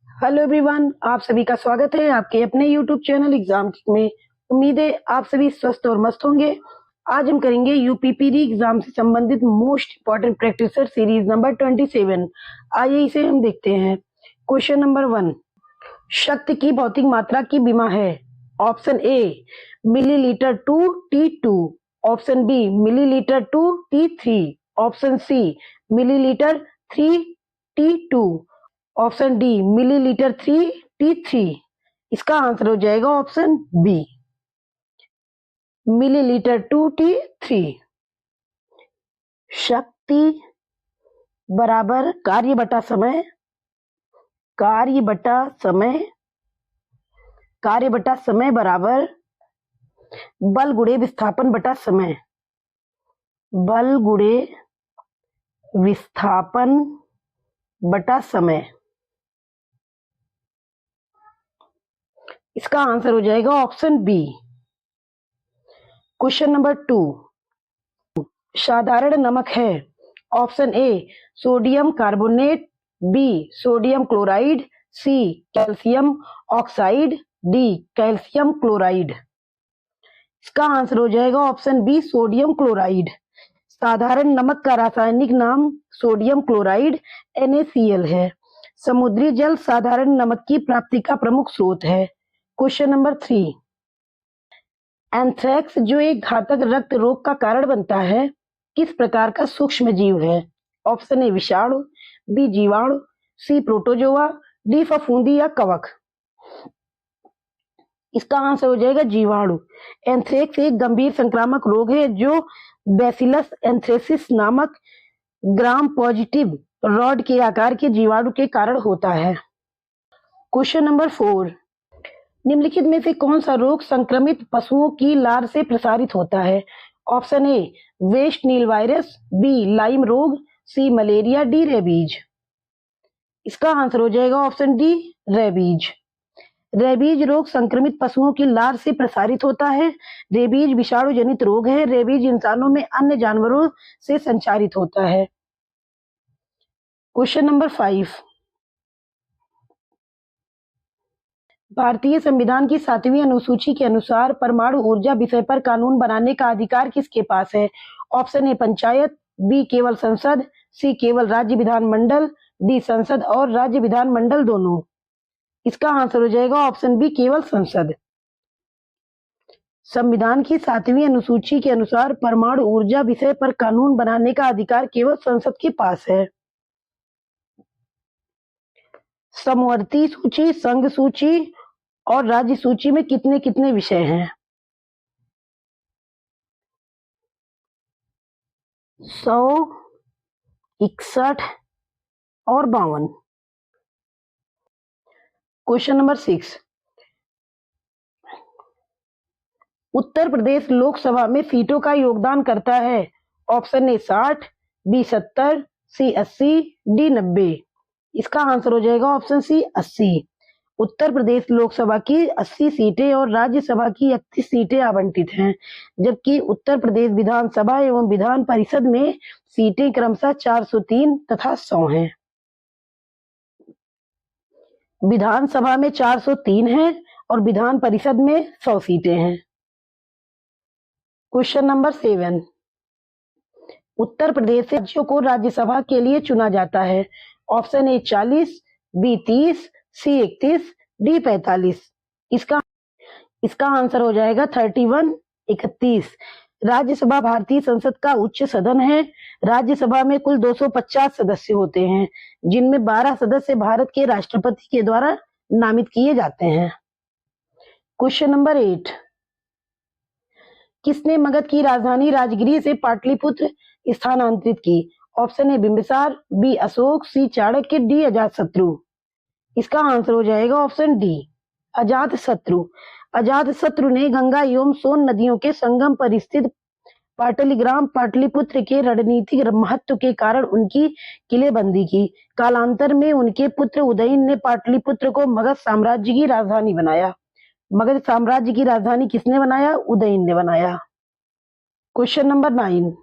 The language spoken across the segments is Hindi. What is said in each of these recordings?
हेलो एवरीवन, आप सभी का स्वागत है आपके अपने यूट्यूब चैनल एग्जाम में। उम्मीद है आप सभी स्वस्थ और मस्त होंगे। आज हम करेंगे यूपीपीडी एग्जाम से संबंधित most important practice series number 27। आइए इसे हम देखते हैं। क्वेश्चन नंबर 1, शक्ति की भौतिक मात्रा की विमा है। Option A millilitre two T2, option B millilitre two T3, option C millilitre 3T2, option D millilitre 3T3। इसका आंसर हो जाएगा ऑप्शन बी मिलीलीटर 2T3। शक्ति बराबर कार्य बटा समय, कार्य बटा समय, कार्य बटा समय बराबर बल गुणे विस्थापन बटा समय, बल गुणे विस्थापन बटा समय। इसका आंसर हो जाएगा ऑप्शन बी। क्वेश्चन नंबर 2, साधारण नमक है। Option A sodium carbonate, B sodium chloride, C calcium oxide, D calcium chloride. इसका आंसर हो जाएगा ऑप्शन बी सोडियम क्लोराइड। साधारण नमक का रासायनिक नाम सोडियम क्लोराइड NaCl है। समुद्री जल साधारण नमक की प्राप्ति का प्रमुख स्रोत है। क्वेश्चन नंबर 3, एंथ्रेक्स जो एक घातक रक्त रोग का कारण बनता है, किस प्रकार का सूक्ष्म जीव है। ऑप्शन ए विषाणु, बी जीवाणु, सी प्रोटोजोआ, डी फफूंदी या कवक। इसका आंसर हो जाएगा जीवाणु। एंथ्रेक्स एक गंभीर संक्रामक रोग है जो बैसिलस एंथ्रेसिस नामक ग्राम पॉजिटिव रॉड के आकार के जीवाणु के कारण होता है। क्वेश्चन नंबर 4, निम्नलिखित में से कौन सा रोग संक्रमित पशुओं की लार से प्रसारित होता है। Option A West Nile virus, B Lyme रोग, सी मलेरिया, डी रेबीज। इसका आंसर हो जाएगा ऑप्शन डी रेबीज। रेबीज रोग संक्रमित पशुओं की लार से प्रसारित होता है। रेबीज विषाणु जनित रोग है। रेबीज इंसानों में अन्य जानवरों से संचारित होता है। क्वेश्चन नंबर 5, भारतीय संविधान की 7वीं अनुसूची के अनुसार परमाणु ऊर्जा विषय पर कानून बनाने का अधिकार किसके पास है। ऑप्शन ए पंचायत, बी केवल संसद, सी केवल राज्य विधानमंडल, डी संसद और राज्य विधानमंडल दोनों। इसका आंसर हो जाएगा ऑप्शन बी केवल संसद। संविधान की 7वीं अनुसूची के अनुसार परमाणु ऊर्जा विषय पर कानून बनाने का अधिकार केवल संसद के पास है। समवर्ती सूची, संघ सूची और राज्य सूची में कितने कितने विषय हैं। 100, 61 और 52। क्वेश्चन नंबर 6, उत्तर प्रदेश लोकसभा में सीटों का योगदान करता है। Option A 60, B 70, C 80, D 90। इसका आंसर हो जाएगा ऑप्शन सी 80। उत्तर प्रदेश लोकसभा की 80 सीटें और राज्यसभा की 31 सीटें आवंटित हैं, जबकि उत्तर प्रदेश विधानसभा एवं विधान परिषद में सीटें क्रमशः 403 तथा 100 हैं। विधानसभा में 403 है और विधान परिषद में 100 सीटें हैं। क्वेश्चन नंबर 7, उत्तर प्रदेश से राज्यों को राज्यसभा के लिए चुना जाता है। Option A 40, B 30, C 31, D 45। इसका आंसर हो जाएगा 31, 31। राज्यसभा भारतीय संसद का उच्च सदन है। राज्यसभा में कुल 250 सदस्य होते हैं, जिनमें 12 सदस्य भारत के राष्ट्रपति के द्वारा नामित किए जाते हैं। क्वेश्चन नंबर 8, किसने मगध की राजधानी राजगिरी से पाटलिपुत्र स्थानांतरित की। Option A Bimbisara, B Ashoka, C Chanakya, D Ajatashatru. इसका आंसर हो जाएगा ऑप्शन डी अजातशत्रु। अजातशत्रु ने गंगा एवं सोन नदियों के संगम पर स्थित पाटलिग्राम पाटलिपुत्र के रणनीतिक महत्व के कारण उनकी किलेबंदी की। कालांतर में उनके पुत्र उदयन ने पाटलिपुत्र को मगध साम्राज्य की राजधानी बनाया। मगध साम्राज्य की राजधानी किसने बनाया? उदयन ने बनाया। क्वेश्चन नंबर 9,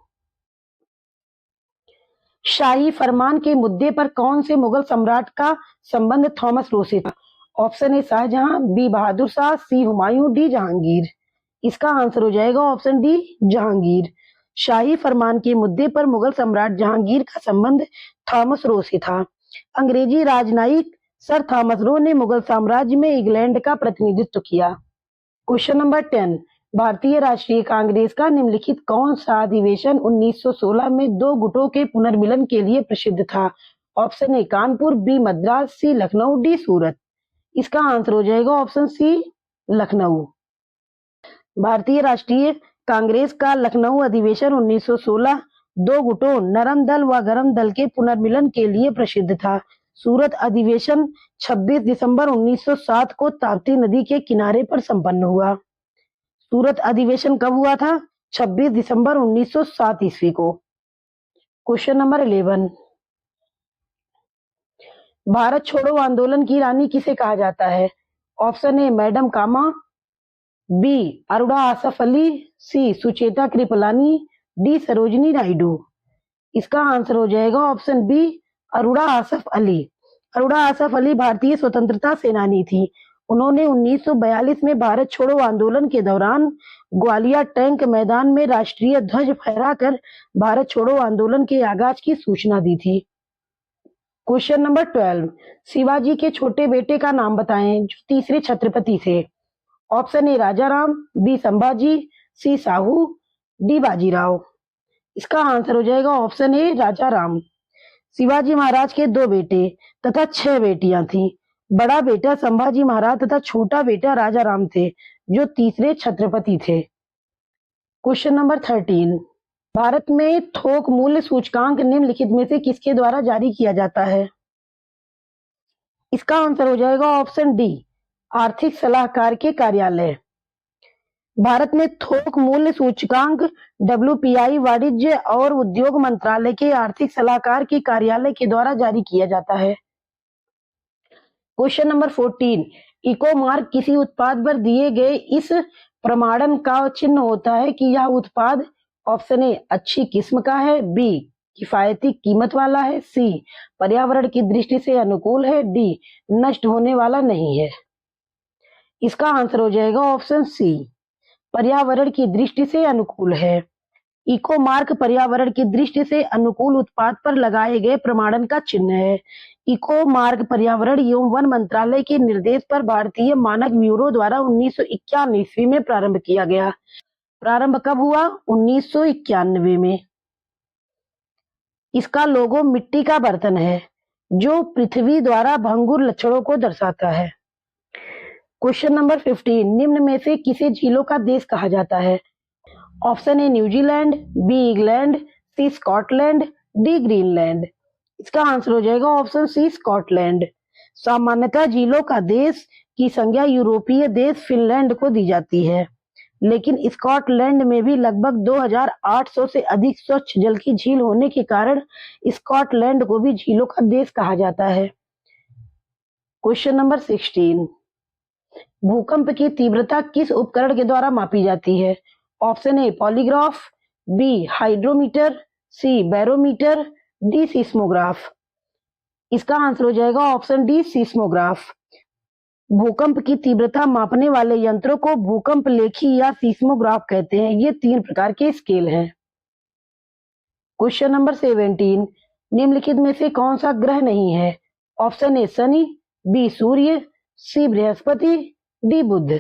शाही फरमान के मुद्दे पर कौन से मुगल सम्राट का संबंध थॉमस रो से था? Option A Shahjahan, B Bahadur Shah, C Humayun, D Jahangir. इसका आंसर हो जाएगा ऑप्शन डी जहांगीर। शाही फरमान के मुद्दे पर मुगल सम्राट जहांगीर का संबंध थॉमस रो से था। अंग्रेजी राजनयिक सर थॉमस रो ने मुगल साम्राज्य में इंग्लैंड का प्रतिनिधित्व किया। क्वेश्चन नंबर 10, भारतीय राष्ट्रीय कांग्रेस का निम्नलिखित कौन सा अधिवेशन 1916 में दो गुटों के पुनर्मिलन के लिए प्रसिद्ध था? Option A Kanpur, B Madras, C Lucknow, D Surat. इसका आंसर हो जाएगा ऑप्शन सी लखनऊ। भारतीय राष्ट्रीय कांग्रेस का लखनऊ अधिवेशन 1916 दो गुटों नरम दल व गरम दल के पुनर्मिलन के लिए प्रसिद्ध था। सूरत अधिवेशन 26 दिसंबर 1907 को ताप्ती नदी के किनारे पर संपन्न हुआ। सूरत अधिवेशन कब हुआ था? 26 दिसंबर 1907 ईस्वी को। क्वेश्चन नंबर 11, भारत छोड़ो आंदोलन की रानी किसे कहा जाता है? Option A madam Cama, B Aruna Asaf Ali, C Sucheta Kripalani, D Sarojini Naidu. इसका आंसर हो जाएगा ऑप्शन बी अरुणा आसफ अली। अरुणा आसफ अली भारतीय स्वतंत्रता सेनानी थी। उन्होंने 1942 में भारत छोड़ो आंदोलन के दौरान ग्वालियर टैंक मैदान में राष्ट्रीय ध्वज फहराकर भारत छोड़ो आंदोलन के आगाज की सूचना दी थी। क्वेश्चन नंबर 12, शिवाजी के छोटे बेटे का नाम बताएं जो तीसरे छत्रपति थे। Option A Rajaram, B Sambhaji, C Sahu, D Bajirao. इसका आंसर हो जाएगा ऑप्शन ए राजाराम। शिवाजी महाराज के दो बेटे तथा 6 बेटियां थीं। बड़ा बेटा संभाजी महाराज तथा छोटा बेटा राजाराम थे जो तीसरे छत्रपति थे। क्वेश्चन नंबर 13, भारत में थोक मूल्य सूचकांक निम्नलिखित में से किसके द्वारा जारी किया जाता है? इसका आंसर हो जाएगा ऑप्शन डी आर्थिक सलाहकार के कार्यालय। भारत में थोक मूल्य सूचकांक WPI वाणिज्य और उद्योग मंत्रालय के आर्थिक सलाहकार के कार्यालय के द्वारा जारी किया जाता है। क्वेश्चन नंबर 14, इको मार्क किसी उत्पाद पर दिए गए इस प्रमाणन का चिन्ह होता है कि यह उत्पाद ऑप्शन ए अच्छी किस्म का है, बी किफायती कीमत वाला है, सी पर्यावरण की दृष्टि से अनुकूल है, डी नष्ट होने वाला नहीं है। इसका आंसर हो जाएगा ऑप्शन सी पर्यावरण की दृष्टि से अनुकूल है। इको मार्क पर्यावरण की दृष्टि से अनुकूल उत्पाद पर लगाए गए प्रमाणन का चिन्ह है। इको मार्क पर्यावरण एवं वन मंत्रालय के निर्देश पर भारतीय मानक ब्यूरो द्वारा 1991 ईस्वी में प्रारंभ किया गया। प्रारंभ कब हुआ? 1991 में। इसका लोगो मिट्टी का बर्तन है जो पृथ्वी द्वारा भंगुर लक्षणों को दर्शाता है। क्वेश्चन नंबर 15, निम्न में से किसे झीलों का देश कहा जाता है? Option A New Zealand, B England, C Scotland, D Greenland. इसका आंसर हो जाएगा ऑप्शन सी स्कॉटलैंड। सामान्यतः झीलों का देश की संज्ञा यूरोपीय देश फिनलैंड को दी जाती है, लेकिन स्कॉटलैंड में भी लगभग 2800 से अधिक स्वच्छ जल की झील होने के कारण स्कॉटलैंड को भी झीलों का देश कहा जाता है। क्वेश्चन नंबर 16, भूकंप की तीव्रता किस उपकरण के द्वारा मापी जाती है? Option A polygraph, B hydrometer, C barometer, D seismograph. इसका आंसर हो जाएगा ऑप्शन डी सीस्मोग्राफ। भूकंप की तीव्रता मापने वाले यंत्रों को भूकंप लेखी या सीस्मोग्राफ कहते हैं। ये 3 प्रकार के स्केल हैं। क्वेश्चन नंबर 17, निम्नलिखित में से कौन सा ग्रह नहीं है? Option A Shani, B Surya, C Brihaspati, D Budh.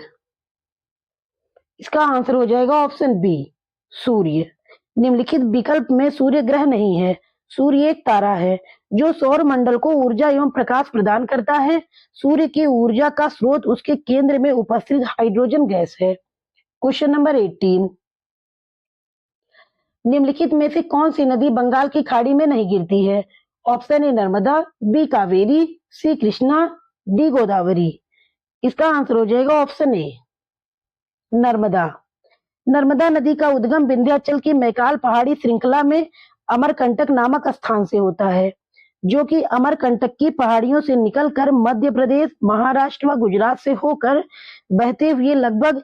इसका आंसर हो जाएगा ऑप्शन बी सूर्य। निम्नलिखित विकल्प में सूर्य ग्रह नहीं है। सूर्य एक तारा है जो सौर मंडल को ऊर्जा एवं प्रकाश प्रदान करता है। सूर्य की ऊर्जा का स्रोत उसके केंद्र में उपस्थित हाइड्रोजन गैस है। क्वेश्चन नंबर 18, निम्नलिखित में से कौन सी नदी बंगाल की खाड़ी में नहीं गिरती है? Option A Narmada, B Kaveri, C Krishna, D Godavari. इसका आंसर हो जाएगा ऑप्शन ए नर्मदा। नर्मदा नदी का उद्गम विंध्याचल की मैकाल पहाड़ी श्रृंखला में अमरकंटक नामक स्थान से होता है, जो कि अमरकंटक की पहाड़ियों से निकलकर मध्य प्रदेश, महाराष्ट्र व गुजरात से होकर बहते हुए लगभग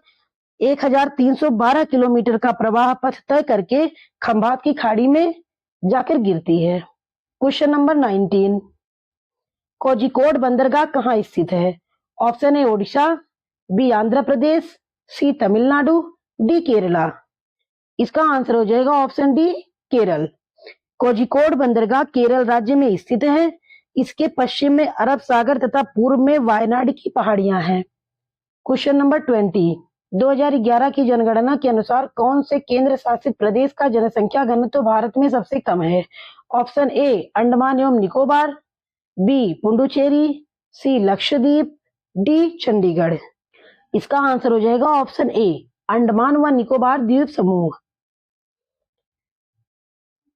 1312 किलोमीटर का प्रवाह पथ तय करके खंभात की खाड़ी में जाकर गिरती है। क्वेश्चन नंबर 19, कोझिकोड बंदरगाह कहाँ स्थित है? Option A Odisha, B Andhra Pradesh, C Tamil Nadu, D Kerala. इसका आंसर हो जाएगा ऑप्शन डी केरल। कोझिकोड बंदरगाह केरल राज्य में स्थित है। इसके पश्चिम में अरब सागर तथा पूर्व में वायनाड की पहाड़ियां हैं। क्वेश्चन नंबर 20, 2011 की जनगणना के अनुसार कौन से केंद्र शासित प्रदेश का जनसंख्या घनत्व भारत में सबसे कम है? ऑप्शन ए अंडमान एवं निकोबार, बी पुडुचेरी, सी लक्षद्वीप, डी चंडीगढ़। इसका आंसर हो जाएगा ऑप्शन ए अंडमान व निकोबार द्वीप समूह।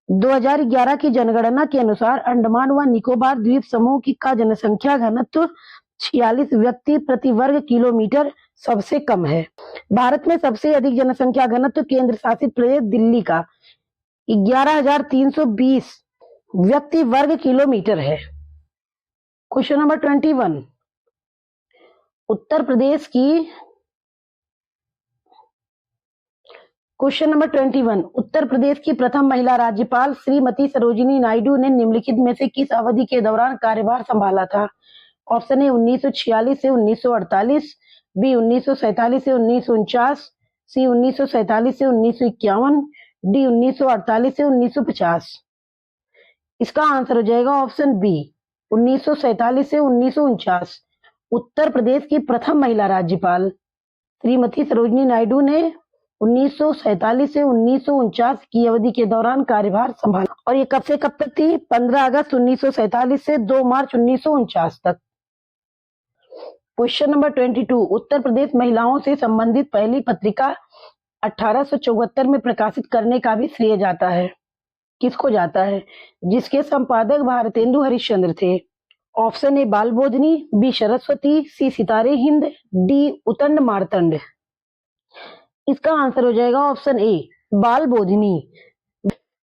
2011 की जनगणना के अनुसार अंडमान व निकोबार द्वीप समूह की का जनसंख्या घनत्व 46 व्यक्ति प्रति वर्ग किलोमीटर सबसे कम है। भारत में सबसे अधिक जनसंख्या घनत्व केंद्र शासित प्रदेश दिल्ली का 11,320 व्यक्ति वर्ग किलोमीटर है। क्वेश्चन नंबर 21, उत्तर प्रदेश की क्वेश्चन नंबर 21, उत्तर प्रदेश की प्रथम महिला राज्यपाल श्रीमती सरोजिनी नायडू ने निम्नलिखित में से किस अवधि के दौरान कार्यभार संभाला था? ऑप्शन ए 1946 से 1948, बी 1947 से 1949, सी 1947 से 1951, डी 1948 से 1950। इसका आंसर हो जाएगा ऑप्शन बी 1947 से 1949। उत्तर प्रदेश की प्रथम महिला राज्यपाल श्रीमती सरोजिनी नायडू ने 1947 से 1949 की अवधि के दौरान कार्यभार संभाला। और ये कब से कब तक थी? 15 अगस्त 1947 से 2 मार्च 1949 तक। क्वेश्चन नंबर 22, उत्तर प्रदेश महिलाओं से संबंधित पहली पत्रिका 1874 में प्रकाशित करने का भी श्रेय जाता है। किसको जाता है? जिसके संपादक भारतेंदु हरिश्चंद्र थे। ऑप्शन ए बालबोधिनी, बी सरस्वती, सी सितारे हिंद, डी उतंड मार्तंड। इसका आंसर हो जाएगा ऑप्शन ए बालबोधिनी।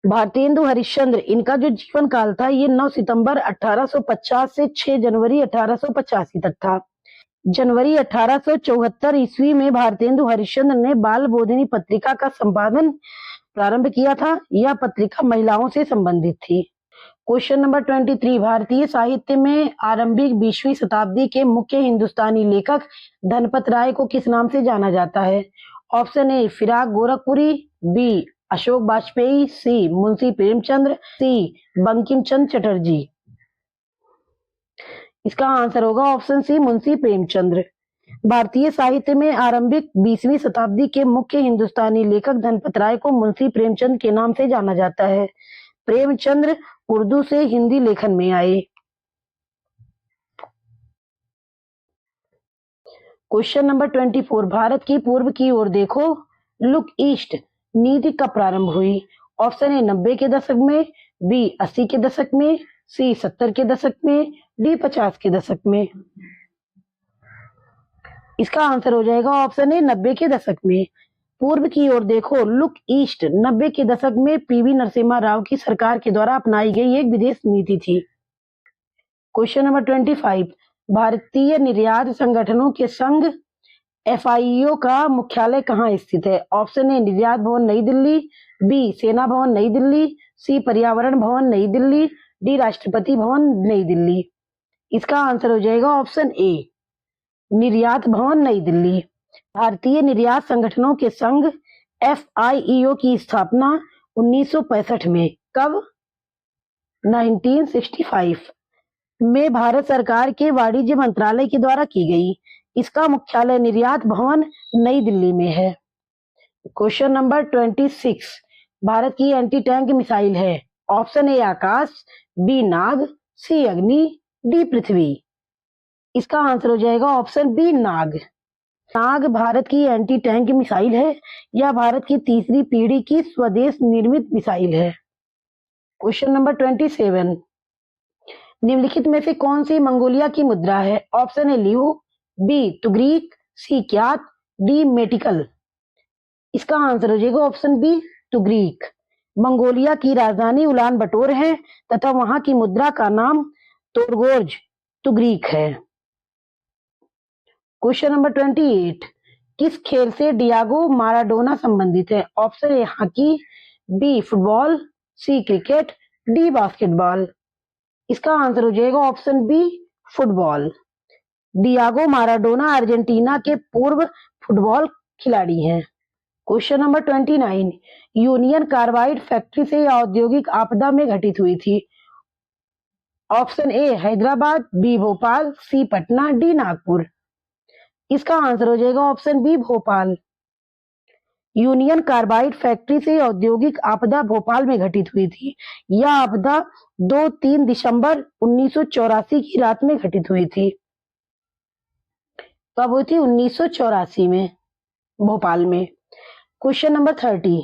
भारतेंदु हरिश्चंद्र, इनका जो जीवन काल था ये 9 सितंबर 1850 से 6 जनवरी 1885 तक था। जनवरी 1874 ईस्वी में भारतेंदु हरिश्चंद्र ने बालबोधिनी पत्रिका का संपादन प्रारंभ किया था। यह पत्रिका महिलाओं से संबंधित थी। क्वेश्चन नंबर 23, भारतीय साहित्य में आरंभिक 20वीं शताब्दी के मुख्य हिंदुस्तानी लेखक धनपत राय को किस नाम से जाना जाता है? ऑप्शन ए फिराक गोरखपुरी, बी अशोक वाजपेयी, सी मुंशी प्रेमचंद्र, सी बंकिम चंद्र चटर्जी। इसका आंसर होगा ऑप्शन सी मुंशी प्रेमचंद्र। भारतीय साहित्य में आरंभिक 20वीं शताब्दी के मुख्य हिंदुस्तानी लेखक धनपत राय को मुंशी प्रेमचंद के नाम से जाना जाता है। प्रेमचंद्र उर्दू से हिंदी लेखन में आए। क्वेश्चन नंबर 24, भारत की पूर्व की ओर देखो, लुक ईस्ट नीति कब प्रारंभ हुई? ऑप्शन ए 90 के दशक में, बी 80 के दशक में, सी 70 के दशक में, डी 50 के दशक में। इसका आंसर हो जाएगा ऑप्शन ए 90 के दशक में। पूर्व की ओर देखो लुक ईस्ट 90 के दशक में पीवी नरसिम्हा राव की सरकार के द्वारा अपनाई गई एक विदेश नीति थी। क्वेश्चन नंबर 25, भारतीय निर्यात संगठनों के संघ FIO का मुख्यालय कहाँ स्थित है? ऑप्शन ए निर्यात भवन नई दिल्ली, बी सेना भवन नई दिल्ली, सी पर्यावरण भवन नई दिल्ली, डी राष्ट्रपति भवन नई दिल्ली। इसका आंसर हो जाएगा ऑप्शन ए निर्यात भवन नई दिल्ली। भारतीय निर्यात संगठनों के संघ FIO की स्थापना 1965 में, कब? 1965 में भारत सरकार के वाणिज्य मंत्रालय के द्वारा की गई। इसका मुख्यालय निर्यात भवन नई दिल्ली में है। क्वेश्चन नंबर 26, भारत की एंटी टैंक मिसाइल है। ऑप्शन ए आकाश, बी नाग, सी अग्नि, डी पृथ्वी। इसका आंसर हो जाएगा ऑप्शन बी नाग। नाग भारत की एंटी टैंक मिसाइल है। यह भारत की तीसरी पीढ़ी की स्वदेश निर्मित मिसाइल है। क्वेश्चन नंबर 27, निम्नलिखित में से कौन सी मंगोलिया की मुद्रा है? Option A leu, B tugrik, C kyat, D metical. इसका आंसर हो जाएगा ऑप्शन बी तुगरीक। मंगोलिया की राजधानी उलान बटोर है तथा वहां की मुद्रा का नाम तोरगोर्ज तुगरीक है। क्वेश्चन नंबर 28, किस खेल से डियागो माराडोना संबंधित है? Option A hockey, B football, C cricket, D basketball. इसका आंसर हो जाएगा option B football. Diego Maradona Argentina के पूर्व फुटबॉल खिलाड़ी हैं। Question number 29, Union Carbide factory से औद्योगिक आपदा में घटित हुई थी। Option A Hyderabad, B Bhopal, C Patna, D Nagpur. इसका आंसर हो जाएगा option B Bhopal. Union Carbide factory से औद्योगिक आपदा भोपाल में घटित हुई थी। यह आपदा 2-3 दिसंबर 1984 की रात में घटित हुई थी। कब हुई थी? 1984 में, भोपाल में। क्वेश्चन नंबर 30,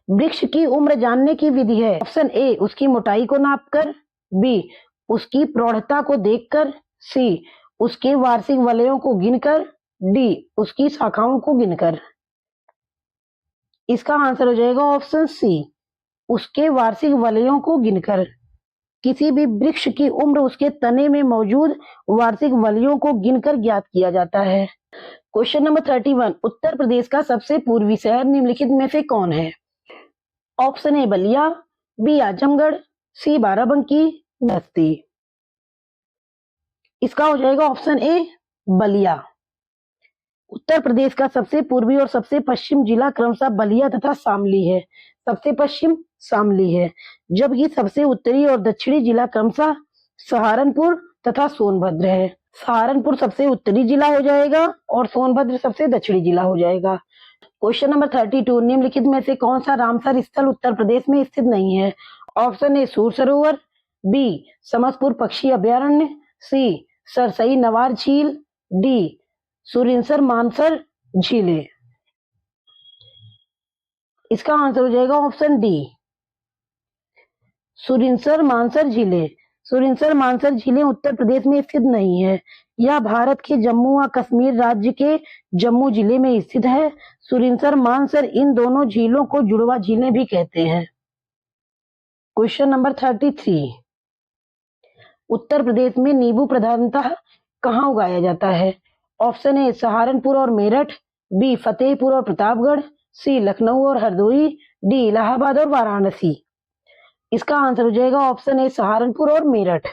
वृक्ष की उम्र जानने की विधि है। ऑप्शन ए उसकी मोटाई को नापकर, बी उसकी प्रौढ़ता को देखकर, सी उसके वार्षिक वलयों को गिनकर, डी उसकी शाखाओं को गिनकर। इसका आंसर हो जाएगा ऑप्शन सी उसके वार्षिक वलयों को गिनकर। किसी भी वृक्ष की उम्र उसके तने में मौजूद वार्षिक वलयों को गिनकर ज्ञात किया जाता है। क्वेश्चन नंबर 31, उत्तर प्रदेश का सबसे पूर्वी शहर निम्नलिखित में से कौन है? Option A Ballia, B Azamgarh, C Barabanki, Basti. इसका हो जाएगा ऑप्शन ए बलिया। उत्तर प्रदेश का सबसे पूर्वी और सबसे पश्चिम जिला क्रमशः बलिया तथा शामली है। सबसे पश्चिम शामली है, जबकि सबसे उत्तरी और दक्षिणी जिला क्रमशः सहारनपुर तथा सोनभद्र है। सहारनपुर सबसे उत्तरी जिला हो जाएगा और सोनभद्र सबसे दक्षिणी जिला हो जाएगा। क्वेश्चन नंबर 32, निम्नलिखित में से कौन सा रामसर स्थल उत्तर प्रदेश में स्थित नहीं है? ऑप्शन ए सूर सरोवर, बी समसपुर पक्षी अभ्यारण्य, सी सरसई नवार झील, डी सुरिनसर मानसर झीलें। इसका आंसर हो जाएगा ऑप्शन डी सुरिनसर मानसर झीलें। सुरिनसर मानसर झीलें उत्तर प्रदेश में स्थित नहीं है। यह भारत के जम्मू व कश्मीर राज्य के जम्मू जिले में स्थित है। सुरिनसर मानसर इन दोनों झीलों को जुड़वा झीलें भी कहते हैं। क्वेश्चन नंबर 33, उत्तर प्रदेश में नींबू प्रधानतः कहाँ उगाया जाता है? ऑप्शन ए सहारनपुर और मेरठ, बी फतेहपुर और प्रतापगढ़, सी लखनऊ और हरदोई, डी इलाहाबाद और वाराणसी। इसका आंसर हो जाएगा ऑप्शन ए सहारनपुर और मेरठ।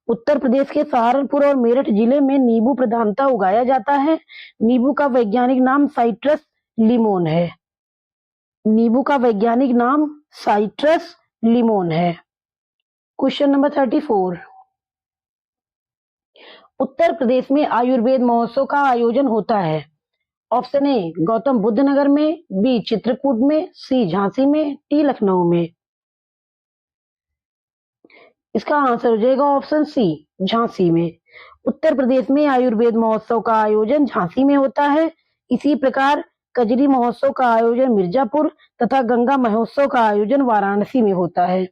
उत्तर प्रदेश के सहारनपुर और मेरठ जिले में नींबू प्रधानतः उगाया जाता है। नींबू का वैज्ञानिक नाम साइट्रस लिमोन है। नींबू का वैज्ञानिक नाम साइट्रस लिमोन है। क्वेश्चन नंबर 34, उत्तर प्रदेश में आयुर्वेद महोत्सव का आयोजन होता है। ऑप्शन ए गौतम बुद्ध नगर में, बी चित्रकूट में, सी झांसी में, डी लखनऊ में। इसका आंसर हो जाएगा ऑप्शन सी झांसी में। उत्तर प्रदेश में आयुर्वेद महोत्सव का आयोजन झांसी में होता है। इसी प्रकार कजरी महोत्सव का आयोजन मिर्जापुर तथा गंगा महोत्सव का आयोजन वाराणसी में होता है।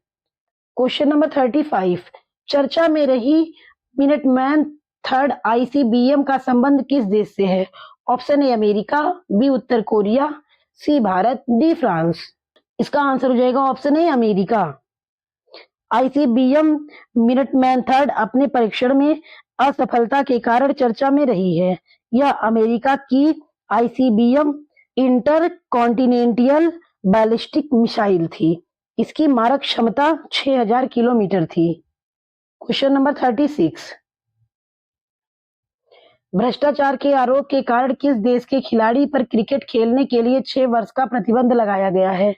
क्वेश्चन नंबर 35, चर्चा में रही मिनटमैन थर्ड आईसीबीएम का संबंध किस देश से है? ऑप्शन ए अमेरिका, बी उत्तर Korea, C Bharat, D France. इसका आंसर हो जाएगा option A America. ICBM Minuteman third अपने परीक्षण में असफलता के कारण चर्चा में रही है। यह अमेरिका की आईसीबीएम इंटरकॉन्टिनेंटल बैलिस्टिक मिसाइल थी। इसकी मारक क्षमता 6000 किलोमीटर थी। क्वेश्चन नंबर 36, भ्रष्टाचार के आरोप के कारण किस देश के खिलाड़ी पर क्रिकेट खेलने के लिए 6 वर्ष का प्रतिबंध लगाया गया है?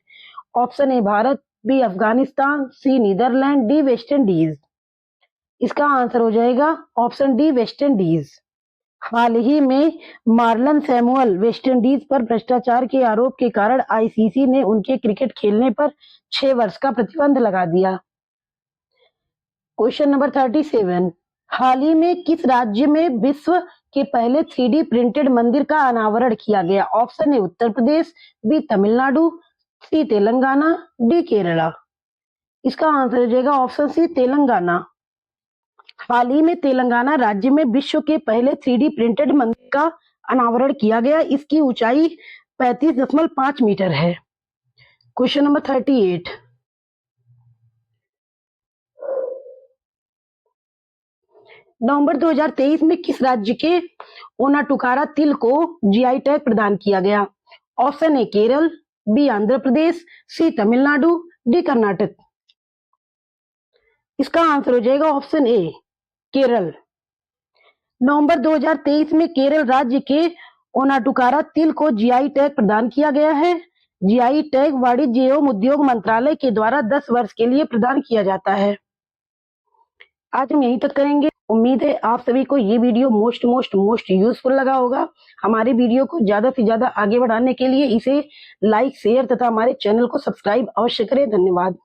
Option A Bharat, B Afghanistan, C Netherland, D West Indies. इसका आंसर हो जाएगा ऑप्शन डी वेस्ट इंडीज। हाल ही में मार्लन सैमुअल वेस्ट इंडीज पर भ्रष्टाचार के आरोप के कारण आईसीसी ने उनके क्रिकेट खेलने पर 6 वर्ष का प्रतिबंध लगा दिया। क्वेश्चन नंबर 37, हाल ही में किस राज्य में विश्व के पहले 3D प्रिंटेड मंदिर का अनावरण किया गया? Option A Uttar Pradesh, B Tamil Nadu, C Telangana, D Kerala. इसका आंसर हो जाएगा ऑप्शन सी तेलंगाना। हाल ही में तेलंगाना राज्य में विश्व के पहले 3D प्रिंटेड मंदिर का अनावरण किया गया। इसकी ऊंचाई 35.5 मीटर है। क्वेश्चन नंबर 38, नवंबर 2023 में किस राज्य के ओनाटुकारा तिल को जीआई टैग प्रदान किया गया? Option A Kerala, B Andhra Pradesh, C Tamil Nadu, D Karnataka. इसका आंसर हो जाएगा ऑप्शन ए, केरल। नवंबर 2023 में केरल राज्य के ओनाटुकारा तिल को जीआई टैग प्रदान किया गया है। जीआई टैग वाणिज्य एवं उद्योग मंत्रालय के द्वारा 10 वर्ष के लिए प्रदान किया जाता है। आज हम यहीं तक करेंगे। उम्मीद है आप सभी को ये वीडियो मोस्ट यूजफुल लगा होगा। हमारे वीडियो को ज्यादा से ज्यादा आगे बढ़ाने के लिए इसे लाइक, शेयर तथा हमारे चैनल को सब्सक्राइब अवश्य करें। धन्यवाद।